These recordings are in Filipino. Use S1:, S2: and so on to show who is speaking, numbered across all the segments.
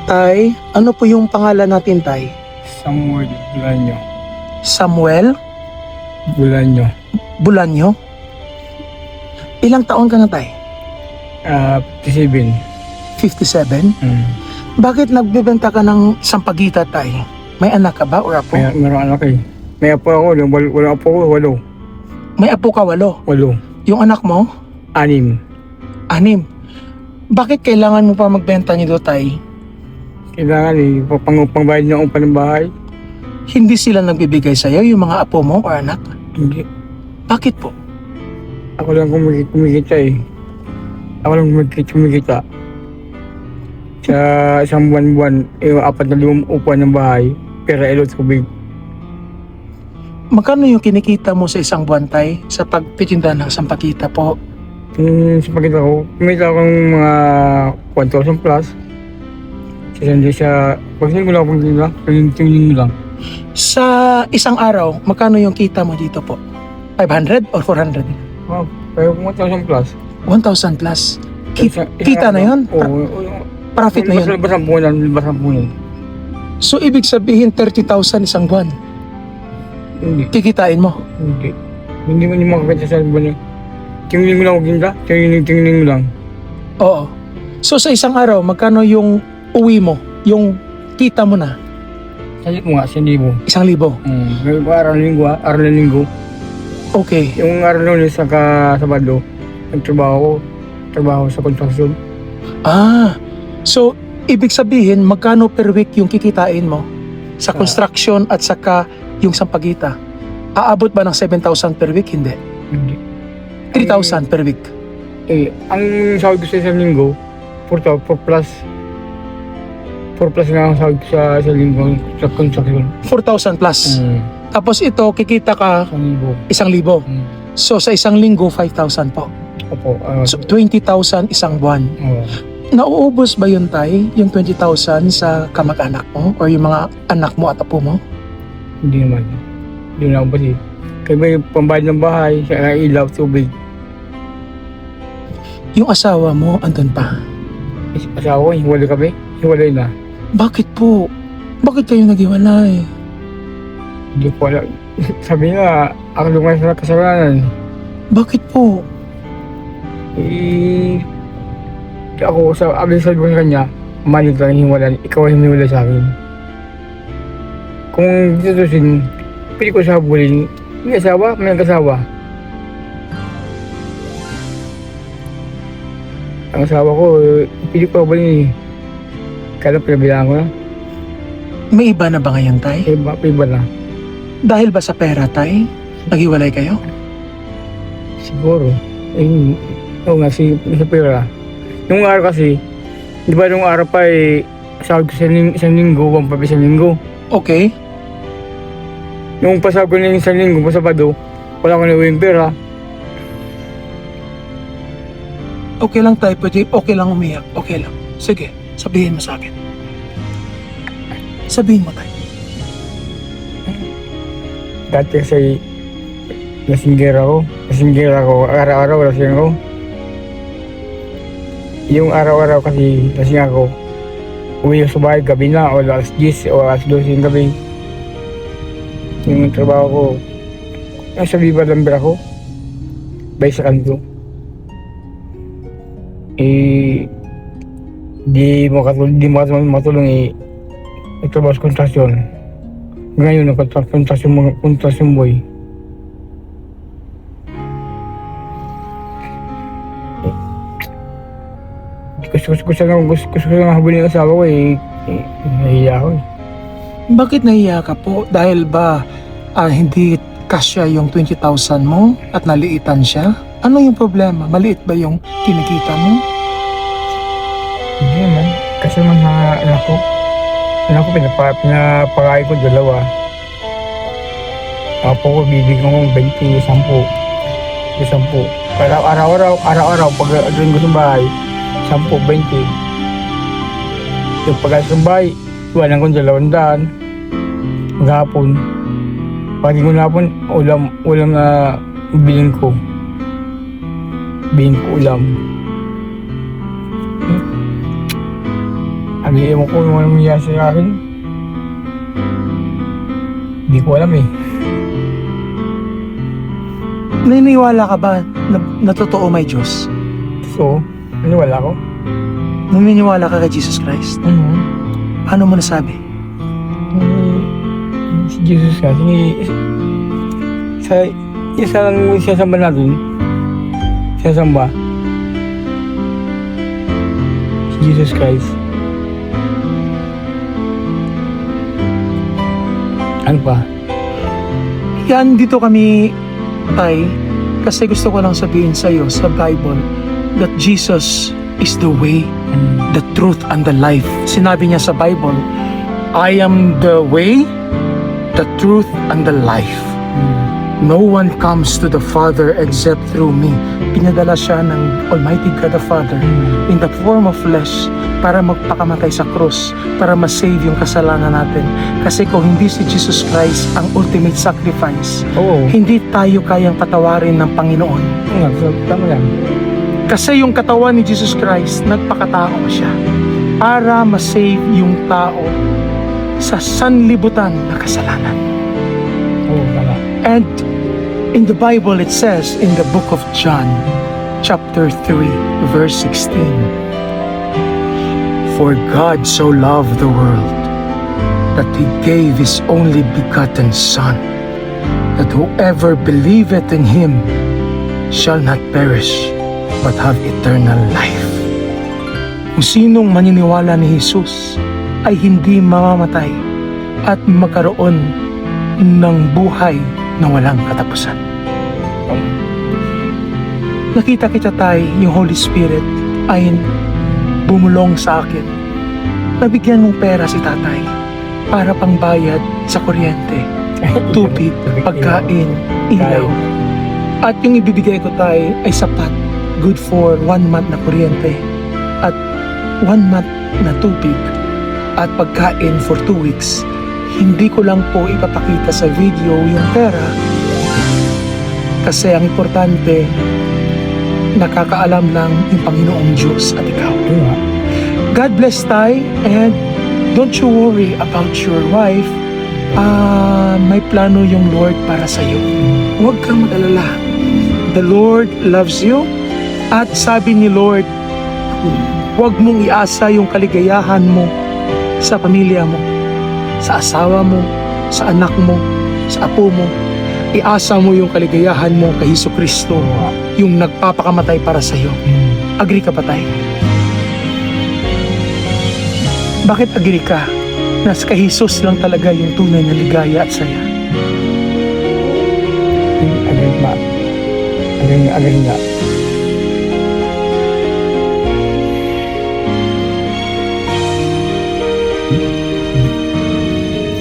S1: Tay, ano po yung pangalan natin, Tay?
S2: Samuel Bulanyo.
S1: Samuel
S2: Bulanyo.
S1: Bulanyo? Ilang taon ka na, Tay?
S2: 57.
S1: 57? Bakit nagbebenta ka ng sampagita, Tay? May anak ka ba or apo?
S2: Meron anak eh. May apo ako, wala apo ko, 8.
S1: May apo ka, 8.
S2: 8.
S1: Yung anak mo?
S2: 6.
S1: 6. Bakit kailangan mo pa magbenta nito, Tay?
S2: Kailangan eh, pangbayad niya upa ng bahay.
S1: Hindi sila nagbibigay sa'yo, yung mga apo mo or anak?
S2: Hindi.
S1: Bakit po?
S2: Ako lang kumikita eh. Ako lang kumikita. Sa isang buwan-buwan, 4 upa ng bahay, pera ilot tubig.
S1: Magkano yung kinikita mo sa isang buwan, Tay, sa pagtitinda ng sampagita po?
S2: Sa pagkita ko, kumita akong mga 1,000 plus. Pag sinin ko lang akong tinda, tingin mo lang.
S1: Sa isang araw, magkano yung kita mo dito po? 500 or 400?
S2: Pero 1,000 plus.
S1: 1,000 plus. Kita na yun?
S2: Oo.
S1: Profit na yun?
S2: Basang punan.
S1: So, ibig sabihin 30,000 isang buwan.
S2: Hindi.
S1: Kikitain mo.
S2: Hindi mo makakita sa buwan eh. Tingin mo lang huwag tinda, tingin mo lang.
S1: Oo. So, sa isang araw, magkano yung uwi mo? Yung kita mo na?
S2: Salit mo nga, 1,000.
S1: 1,000.
S2: Araw na linggo.
S1: Okay.
S2: Yung araw na ulit sa Sabado, nagtrabaho sa construction.
S1: So, ibig sabihin, magkano per week yung kikitain mo? Sa construction at saka yung sampagita? Aabot ba ng 7,000 per week? Hindi.
S2: Hindi.
S1: 3,000 per week.
S2: Ang sahod ko sa isang linggo, 4 plus. 4 plus nga ang sahod ko sa isang linggo sa construction.
S1: 4,000 plus. Tapos ito, kikita ka
S2: 1,000.
S1: 1,000. So, sa isang linggo, 5,000 po.
S2: Opo.
S1: So, 20,000 isang buwan. Nauubos ba yun, Tay? Yung 20,000 sa kamag-anak mo? Or yung mga anak mo at apo mo?
S2: Hindi naman. Hindi na ako pati. Kaya may pambayad ng bahay, siya ilaw, tubig.
S1: Yung asawa mo, andun pa.
S2: Asawa ko, hiwalay kami. Hiwalay na.
S1: Bakit po? Bakit kayo naghiwalay?
S2: Hindi ko alam. Sabi nga, ako lumay sa kasalanan.
S1: Bakit po?
S2: Ako sa abisal ko sa kanya, mali ka ng hiwalan, ikaw ang himiwala sa akin. Kung ditutusin, pili ko sa habulin, may asawa, may nag-asawa. Ang asawa ko, pili ko habulin eh. Kaya pinabilaan ko na.
S1: May iba na ba ngayon, Tay?
S2: Iba na.
S1: Dahil ba sa pera, Tay? Naghiwalay kayo?
S2: Siguro. Oo nga, sa pera. Nung araw kasi, di ba nung araw pa sahod ko sa isang linggo, 1,500 isang linggo.
S1: Okay.
S2: Nung pasahod ko na yung isang linggo, Sabado, wala ko na uwing pera.
S1: Okay lang, Tay. Pwede, okay lang umiyak. Okay lang. Sige, sabihin mo sa akin. Sabihin mo, Tay.
S2: Dati kasi, nasinggera ako, araw-araw lasing ako. Yung araw-araw kasi lasing ako, uwi sa bahay, gabi na, o alas 10 o alas 12 yung gabi. Yung trabaho ko, nasa Viva Lambert ako, bay sa kanto. Di mo matulong nagtrabaho sa kontrasyon. Ngayon, kontrasyon boy. Gusto ko lang habulin ang asawa ko nahiya ako
S1: Bakit nahiya ka po? Dahil ba hindi kasya yung 20,000 mo at naliitan siya? Ano yung problema? Maliit ba yung kinikita mo?
S2: Hindi naman, kasi naman anak ko pinapakain ko 2. Apo ko bibigyan ko 20, 10. Pero araw-araw pag doon ko sa bahay, 10, 20. Yung pag-alis ng bahay, iwanan ko 200. Maghapon. Pagi ko na hapon, ulam na bilhin ko. Ulam. Ewan ko yung nangyayari sa akin. Hindi ko alam eh.
S1: Naniniwala ka ba na totoo may Diyos?
S2: So, naniwala ko.
S1: Naniniwala ka kay Jesus Christ? Paano mo nasabi?
S2: Si Jesus kasi sa isa lang siyasamba natin. Siyasamba. Si Jesus Christ. Ano pa?
S1: Yan, dito kami, Tay, kasi gusto ko lang sabihin sa'yo sa Bible that Jesus is the way, the truth, and the life. Sinabi niya sa Bible, I am the way, the truth, and the life. No one comes to the Father except through me. Pinadala siya ng Almighty God the Father in the form of flesh para magpakamatay sa krus, para ma-save yung kasalanan natin. Kasi kung hindi si Jesus Christ ang ultimate sacrifice,
S2: Oo.
S1: hindi tayo kayang patawarin ng Panginoon.
S2: Tama yan.
S1: Kasi yung katawan ni Jesus Christ, nagpakatao siya para ma-save yung tao sa sanlibutan na kasalanan.
S2: Oo, tama.
S1: And in the Bible, it says in the book of John, chapter 3, verse 16, For God so loved the world that He gave His only begotten Son, that whoever believeth in Him shall not perish, but have eternal life. Kung sinong maniniwala ni Jesus ay hindi mamamatay at magkaroon ng buhay na walang katapusan. Nakita kita tayo, yung Holy Spirit ay bumulong sa akin. Nabigyan mong pera si tatay para pangbayad sa kuryente, tubig, pagkain, ilaw. At yung ibibigay ko tayo ay sapat, good for 1 month na kuryente at 1 month na tubig at pagkain for 2 weeks. Hindi ko lang po ipapakita sa video yung pera kasi ang importante, nakakaalam lang yung Panginoong Diyos at ikaw. God bless tayo, and don't you worry about your wife. May plano yung Lord para sa iyo. Huwag kang mag-alala. The Lord loves you, at sabi ni Lord, huwag mong iasa yung kaligayahan mo sa pamilya mo, sa asawa mo, sa anak mo, sa apo mo. Iasa mo yung kaligayahan mo kay Jesucristo, yung nagpapakamatay para sa iyo. Agree ka ba tayo? Bakit agree ka na kay Jesus lang talaga yung tunay na ligaya at saya?
S2: Agad ba? Agad nga.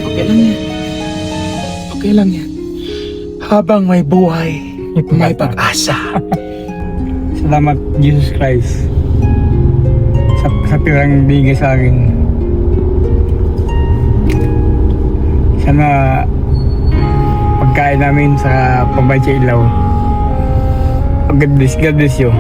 S1: Okay lang yan. Okay lang yan. Habang may buhay, may pag-asa.
S2: Salamat, Jesus Christ, sa pirang bigay sa akin. Sana pagkain namin sa pambayad sa ilaw. God bless you.